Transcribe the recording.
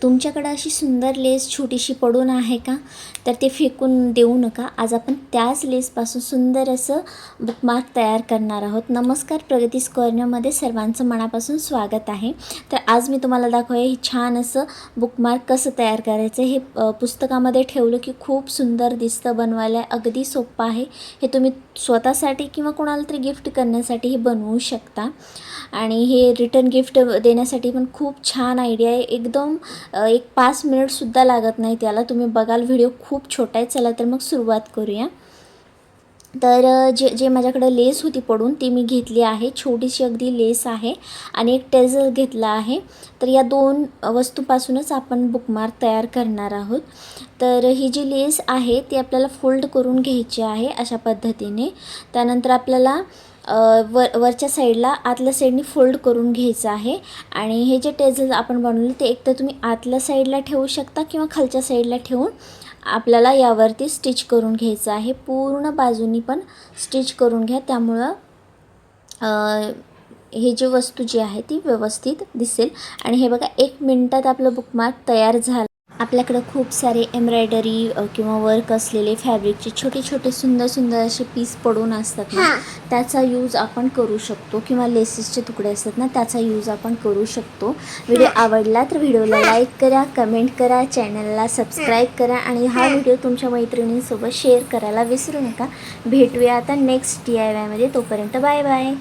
तुमच्याकडे अशी सुंदर लेस छोटीशी पडून आहे का? तर ते फेकून देऊ नका. आज आपण त्याच लेसपासून सुंदर असं बुकमार्क तयार करणार आहोत. नमस्कार, प्रगतीस कॉर्नरमध्ये सर्वांचं मनापासून स्वागत आहे. तर आज मी तुम्हाला दाखवूया हे छान असं बुकमार्क कसं तयार करायचं. हे पुस्तकामध्ये ठेवलं की खूप सुंदर दिसतं. बनवायला अगदी सोपं आहे. हे तुम्ही स्वतःसाठी किंवा कोणाला तरी गिफ्ट करण्यासाठीही बनवू शकता. आणि हे रिटर्न गिफ्ट देण्यासाठी पण खूप छान आयडिया आहे. एकदम एक 5 मिनिटसुद्धा लागत नाही त्याला. तुम्ही बघाल व्हिडिओ खूप छोटा आहे. चला तर मग सुरुवात करूया. तर जे माझ्याकडे लेस होती पडून ती मी घेतली आहे. छोटीशी अगदी लेस आहे आणि एक टेझल घेतला आहे. तर या 2 वस्तूपासूनच आपण बुकमार्क तयार करणार आहोत. तर ही जी लेस आहे ती आपल्याला फोल्ड करून घ्यायची आहे अशा पद्धतीने. त्यानंतर आपल्याला वरच्या साईडला आतल्या साईडने फोल्ड करून घ्यायचं आहे. आणि हे जे टेझल आपण बनवले ते एकतर तुम्ही आतल्या साईडला ठेवू शकता किंवा खालच्या साईडला ठेवून आपल्याला यावरती स्टिच करून घ्यायचं आहे. पूर्ण बाजूनी पण स्टिच करून घ्या, त्यामुळं हे जी वस्तू जी आहे ती व्यवस्थित दिसेल. आणि हे बघा 1 मिनिटात आपलं बुकमार्क तयार झालं. आपल्याकडे खूप सारे एम्ब्रॉयडरी किंवा वर्क असलेले फॅब्रिकचे छोटे छोटे सुंदर सुंदर असे पीस पडून असतात ना, त्याचा यूज आपण करू शकतो. किंवा लेसेसचे तुकडे असतात ना, त्याचा यूज आपण करू शकतो. व्हिडिओ आवडला तर व्हिडिओला लाईक करा, कमेंट करा, चॅनलला सबस्क्राईब करा आणि हा व्हिडिओ तुमच्या मैत्रिणींसोबत शेअर करायला विसरू नका. भेटूया आता नेक्स्ट DIY मध्ये. तोपर्यंत बाय बाय.